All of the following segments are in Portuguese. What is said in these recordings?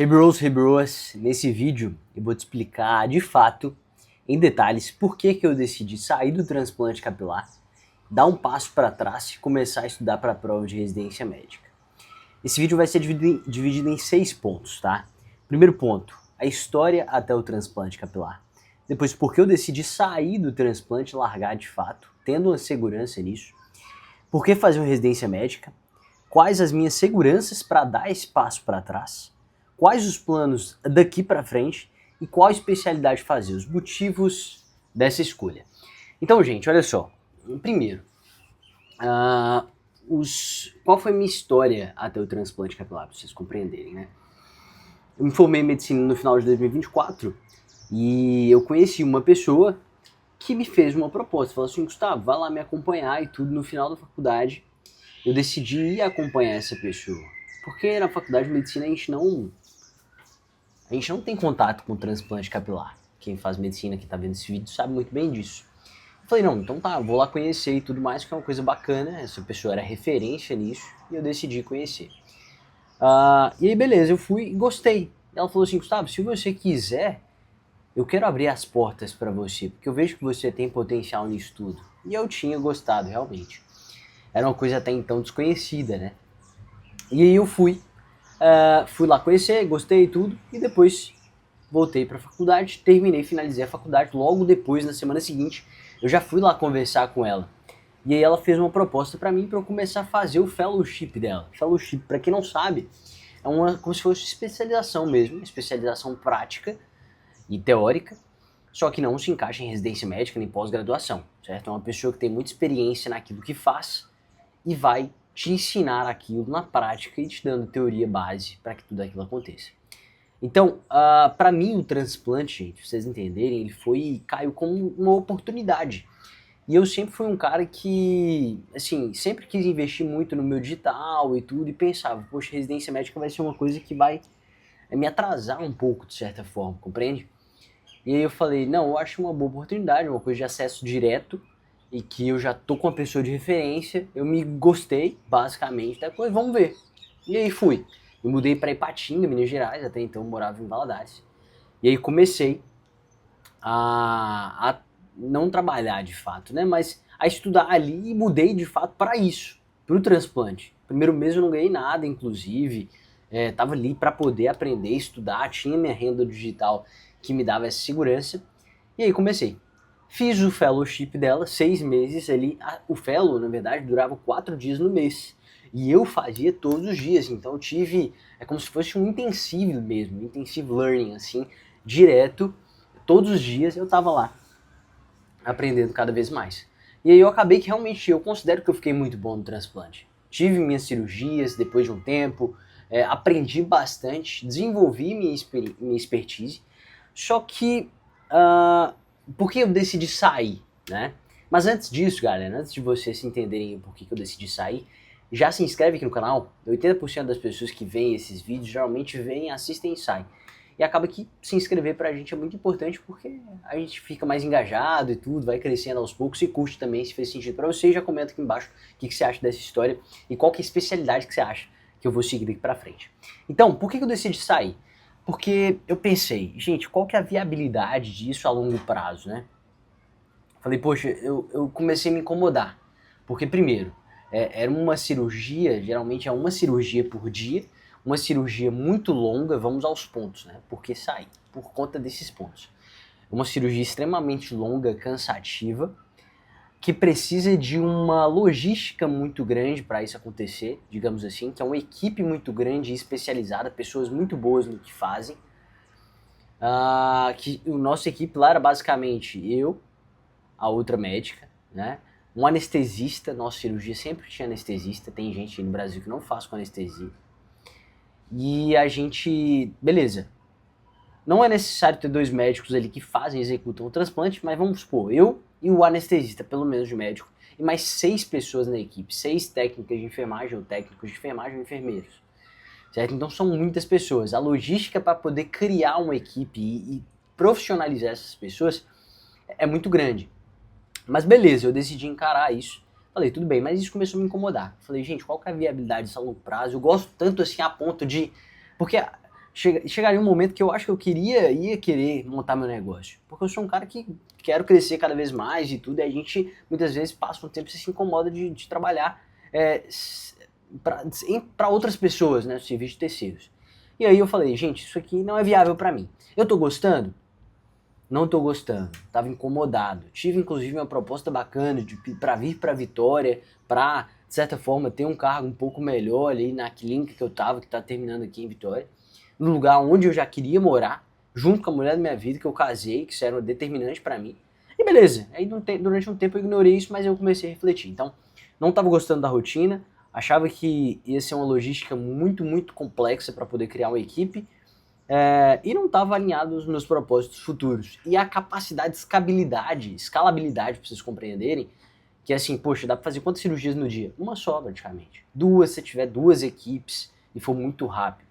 Hey bros, hey bros, nesse vídeo eu vou te explicar de fato, em detalhes, por que eu decidi sair do transplante capilar, dar um passo para trás e começar a estudar para a prova de residência médica. Esse vídeo vai ser dividido em 6 pontos, tá? Primeiro ponto, a história até o transplante capilar. Depois, por que eu decidi sair do transplante e largar de fato, tendo uma segurança nisso. Por que fazer uma residência médica? Quais as minhas seguranças para dar esse passo para trás? Quais os planos daqui para frente e qual especialidade fazer, os motivos dessa escolha. Então, gente, olha só. Primeiro, qual foi a minha história até o transplante capilar, para vocês compreenderem, né? Eu me formei em medicina no final de 2024 e eu conheci uma pessoa que me fez uma proposta. Falou assim, Gustavo, vai lá me acompanhar e tudo. No final da faculdade, eu decidi ir acompanhar essa pessoa. Porque na faculdade de medicina a gente não tem contato com transplante capilar. Quem faz medicina que tá vendo esse vídeo sabe muito bem disso. Eu falei, não, então tá, vou lá conhecer e tudo mais, que é uma coisa bacana. Essa pessoa era referência nisso e eu decidi conhecer. E aí, beleza, eu fui e gostei. Ela falou assim, Gustavo, se você quiser, eu quero abrir as portas para você, porque eu vejo que você tem potencial nisso tudo. E eu tinha gostado, realmente. Era uma coisa até então desconhecida, né? E aí eu fui lá conhecer, gostei e tudo, e depois voltei para a faculdade, finalizei a faculdade, logo depois, na semana seguinte, eu já fui lá conversar com ela. E aí ela fez uma proposta para mim para eu começar a fazer o fellowship dela. Fellowship, para quem não sabe, é como se fosse especialização mesmo, especialização prática e teórica, só que não se encaixa em residência médica nem pós-graduação, certo? É uma pessoa que tem muita experiência naquilo que faz e vai te ensinar aquilo na prática e te dando teoria base para que tudo aquilo aconteça. Então, para mim o transplante, gente, pra vocês entenderem, caiu como uma oportunidade. E eu sempre fui um cara que, assim, sempre quis investir muito no meu digital e tudo, e pensava, poxa, residência médica vai ser uma coisa que vai me atrasar um pouco, de certa forma, compreende? E aí eu falei, não, eu acho uma boa oportunidade, uma coisa de acesso direto, e que eu já tô com uma pessoa de referência, eu me gostei, basicamente, depois vamos ver. E aí fui. Eu mudei para Ipatinga, Minas Gerais, até então eu morava em Valadares. E aí comecei a não trabalhar de fato, né, mas a estudar ali e mudei de fato para isso, para o transplante. Primeiro mês eu não ganhei nada, inclusive, tava ali para poder aprender, estudar, tinha minha renda digital que me dava essa segurança. E aí comecei. Fiz o fellowship dela, 6 meses ali. O fellow, na verdade, durava 4 dias no mês. E eu fazia todos os dias, então eu tive, é como se fosse um intensivo mesmo, intensive learning, assim, direto, todos os dias eu tava lá, aprendendo cada vez mais. E aí eu acabei que realmente, eu considero que eu fiquei muito bom no transplante. Tive minhas cirurgias depois de um tempo, aprendi bastante, desenvolvi minha expertise, só que, por que eu decidi sair, né? Mas antes disso, galera, antes de vocês se entenderem por que eu decidi sair, já se inscreve aqui no canal. 80% das pessoas que veem esses vídeos geralmente vêm, assistem e saem. E acaba que se inscrever pra gente é muito importante porque a gente fica mais engajado e tudo, vai crescendo aos poucos e curte também se fez sentido pra você. E já comenta aqui embaixo o que você acha dessa história e qual que é a especialidade que você acha que eu vou seguir daqui pra frente. Então, por que eu decidi sair? Porque eu pensei, gente, qual que é a viabilidade disso a longo prazo, né? Falei, poxa, eu comecei a me incomodar. Porque, primeiro, era uma cirurgia, geralmente é uma cirurgia por dia, uma cirurgia muito longa, vamos aos pontos, né? Por que sair? Por conta desses pontos. Uma cirurgia extremamente longa, cansativa, que precisa de uma logística muito grande para isso acontecer, digamos assim, que é uma equipe muito grande e especializada, pessoas muito boas no que fazem. Que a nossa equipe lá era basicamente eu, a outra médica, né? Um anestesista, nossa cirurgia sempre tinha anestesista, tem gente no Brasil que não faz com anestesia. E a gente, beleza, não é necessário ter 2 médicos ali que fazem, executam o transplante, mas vamos supor, eu e o anestesista, pelo menos de médico, e mais 6 pessoas na equipe, 6 técnicas de enfermagem, ou técnicos de enfermagem ou enfermeiros, certo? Então são muitas pessoas. A logística para poder criar uma equipe e profissionalizar essas pessoas é muito grande. Mas beleza, eu decidi encarar isso. Falei, tudo bem, mas isso começou a me incomodar. Falei, gente, qual que é a viabilidade disso a longo prazo? Eu gosto tanto assim a ponto de... Porque chegaria um momento que eu acho que eu ia querer montar meu negócio. Porque eu sou um cara que quero crescer cada vez mais e tudo, e a gente muitas vezes passa um tempo e se incomoda de trabalhar para outras pessoas, né, serviço de terceiros. E aí eu falei, gente, isso aqui não é viável para mim. Eu tô gostando? Não tô gostando, tava incomodado. Tive inclusive uma proposta bacana para vir para Vitória, para de certa forma ter um cargo um pouco melhor ali na clínica que eu tava, que tá terminando aqui em Vitória, no lugar onde eu já queria morar, junto com a mulher da minha vida que eu casei, que isso era determinante para mim. E beleza, aí durante um tempo eu ignorei isso, mas eu comecei a refletir. Então, não tava gostando da rotina, achava que ia ser uma logística muito, muito complexa para poder criar uma equipe, e não estava alinhado aos meus propósitos futuros. E a capacidade de escalabilidade, para vocês compreenderem, que é assim, poxa, dá para fazer quantas cirurgias no dia? Uma só, praticamente. Duas, se tiver duas equipes e for muito rápido.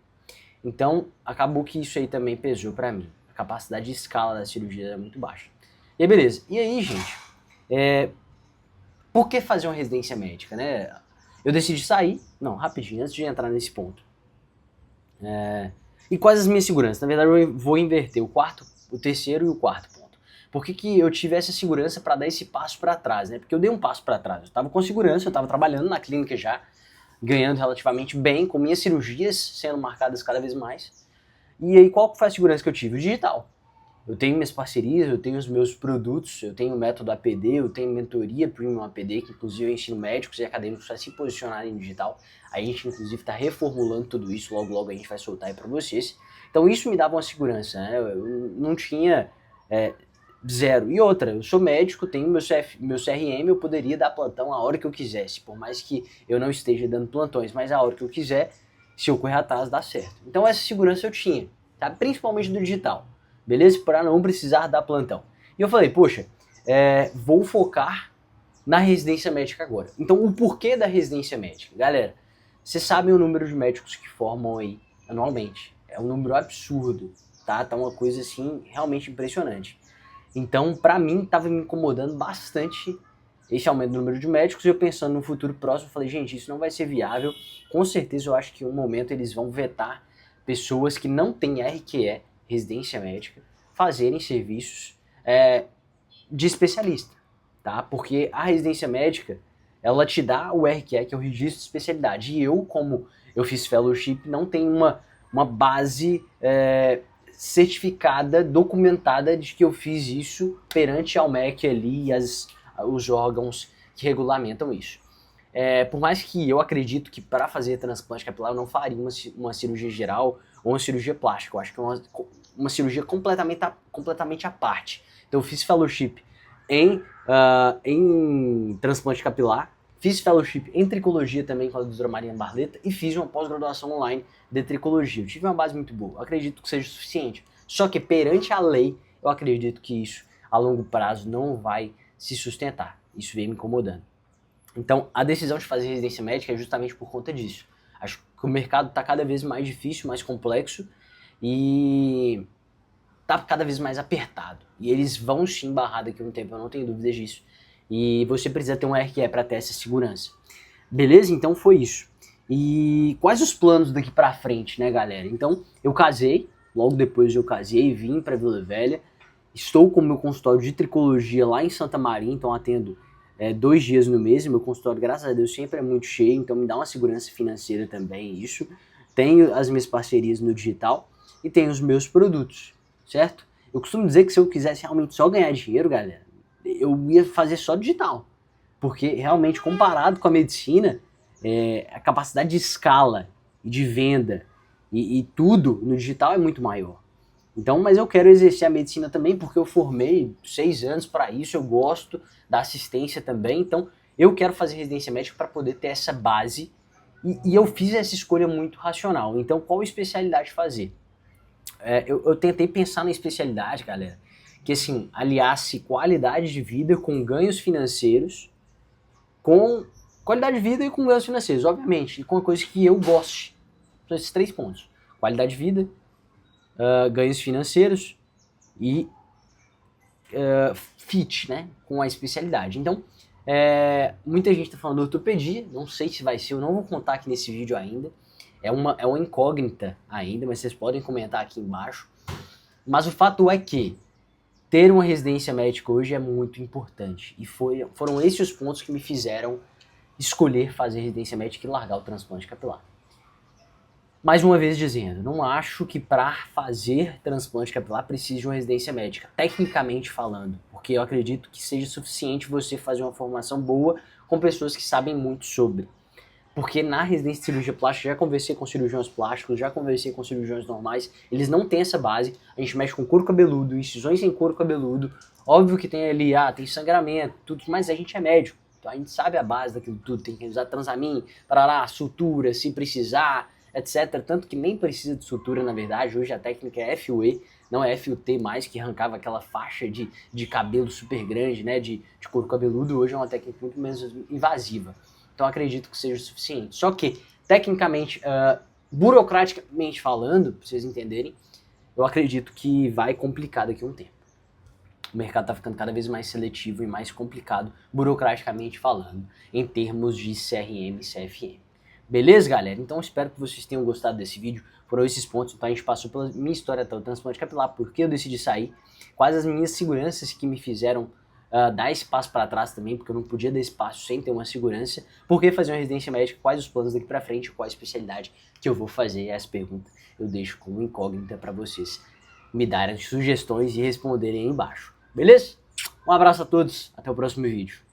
Então, acabou que isso aí também pesou para mim. A capacidade de escala da cirurgia era muito baixa. E aí, beleza. E aí, gente, por que fazer uma residência médica, né? Eu decidi sair, não, rapidinho, antes de entrar nesse ponto. E quais as minhas seguranças? Na verdade, eu vou inverter o terceiro e o quarto ponto. Por que eu tive essa segurança para dar esse passo para trás, né? Porque eu dei um passo para trás. Eu estava com segurança, eu estava trabalhando na clínica já, ganhando relativamente bem, com minhas cirurgias sendo marcadas cada vez mais. E aí, qual foi a segurança que eu tive? O digital. Eu tenho minhas parcerias, eu tenho os meus produtos, eu tenho o método APD, eu tenho mentoria Premium APD, que inclusive eu ensino médicos e acadêmicos a se posicionarem no digital. A gente inclusive está reformulando tudo isso, logo logo a gente vai soltar aí para vocês. Então isso me dava uma segurança, né? Eu não tinha zero. E outra, eu sou médico, tenho meu CRM, eu poderia dar plantão a hora que eu quisesse, por mais que eu não esteja dando plantões, mas a hora que eu quiser, se eu correr atrás, dá certo. Então essa segurança eu tinha, tá? Principalmente do digital. Beleza? Para não precisar dar plantão. E eu falei, poxa, vou focar na residência médica agora. Então, o porquê da residência médica? Galera, vocês sabem o número de médicos que formam aí anualmente. É um número absurdo, tá? Tá uma coisa, assim, realmente impressionante. Então, para mim, tava me incomodando bastante esse aumento do número de médicos. E eu pensando no futuro próximo, falei, gente, isso não vai ser viável. Com certeza, eu acho que em um momento eles vão vetar pessoas que não têm RQE, residência médica, fazerem serviços de especialista, tá? Porque a residência médica, ela te dá o RQE, que é o registro de especialidade, e eu, como eu fiz fellowship, não tenho uma base certificada, documentada de que eu fiz isso perante ao MEC ali e os órgãos que regulamentam isso. Por mais que eu acredito que para fazer transplante capilar eu não faria uma cirurgia geral ou uma cirurgia plástica, eu acho que é uma cirurgia completamente à parte. Então eu fiz fellowship em transplante capilar, fiz fellowship em tricologia também com a doutora Mariana Barleta e fiz uma pós-graduação online de tricologia. Eu tive uma base muito boa, acredito que seja suficiente. Só que perante a lei, eu acredito que isso a longo prazo não vai se sustentar. Isso vem me incomodando. Então, a decisão de fazer residência médica é justamente por conta disso. Acho que o mercado está cada vez mais difícil, mais complexo e está cada vez mais apertado. E eles vão sim barrar daqui a um tempo, eu não tenho dúvidas disso. E você precisa ter um RQE para ter essa segurança. Beleza? Então foi isso. E quais os planos daqui para frente, né, galera? Então, eu casei, logo depois eu casei, vim para Vila Velha. Estou com o meu consultório de tricologia lá em Santa Maria, então atendo 2 dias no mês. Meu consultório, graças a Deus, sempre é muito cheio, então me dá uma segurança financeira também isso. Tenho as minhas parcerias no digital e tenho os meus produtos, certo? Eu costumo dizer que se eu quisesse realmente só ganhar dinheiro, galera, eu ia fazer só digital. Porque realmente, comparado com a medicina, a capacidade de escala e de venda e tudo no digital é muito maior. Então, mas eu quero exercer a medicina também porque eu formei 6 anos para isso, eu gosto da assistência também, então eu quero fazer residência médica para poder ter essa base e eu fiz essa escolha muito racional. Então, qual especialidade fazer? Eu tentei pensar na especialidade, galera, que assim, aliasse qualidade de vida com ganhos financeiros, com qualidade de vida e com ganhos financeiros, obviamente, e com uma coisa que eu goste. São esses 3 pontos. Qualidade de vida, ganhos financeiros e fit, né, com a especialidade. Então, muita gente está falando de ortopedia, não sei se vai ser, eu não vou contar aqui nesse vídeo ainda, é uma incógnita ainda, mas vocês podem comentar aqui embaixo. Mas o fato é que ter uma residência médica hoje é muito importante. E foram esses os pontos que me fizeram escolher fazer residência médica e largar o transplante capilar. Mais uma vez dizendo, não acho que para fazer transplante capilar precise de uma residência médica, tecnicamente falando, porque eu acredito que seja suficiente você fazer uma formação boa com pessoas que sabem muito sobre. Porque na residência de cirurgia plástica, já conversei com cirurgiões plásticos, já conversei com cirurgiões normais, eles não têm essa base, a gente mexe com couro cabeludo, incisões em couro cabeludo, óbvio que tem ali, tem sangramento, tudo, mas a gente é médico, então a gente sabe a base daquilo tudo, tem que usar transamin, parará, sutura, se precisar, etc. Tanto que nem precisa de sutura, na verdade, hoje a técnica é FUE, não é FUT mais, que arrancava aquela faixa de cabelo super grande, né, de couro cabeludo, hoje é uma técnica muito menos invasiva. Então acredito que seja o suficiente. Só que, tecnicamente, burocraticamente falando, para vocês entenderem, eu acredito que vai complicar daqui a um tempo. O mercado está ficando cada vez mais seletivo e mais complicado, burocraticamente falando, em termos de CRM e CFM. Beleza, galera? Então espero que vocês tenham gostado desse vídeo. Foram esses pontos, então a gente passou pela minha história até o transplante capilar, por que eu decidi sair, quais as minhas seguranças que me fizeram dar esse passo para trás também, porque eu não podia dar esse passo sem ter uma segurança, por que fazer uma residência médica, quais os planos daqui para frente, qual a especialidade que eu vou fazer, essa pergunta eu deixo como incógnita para vocês me darem sugestões e responderem aí embaixo. Beleza? Um abraço a todos, até o próximo vídeo.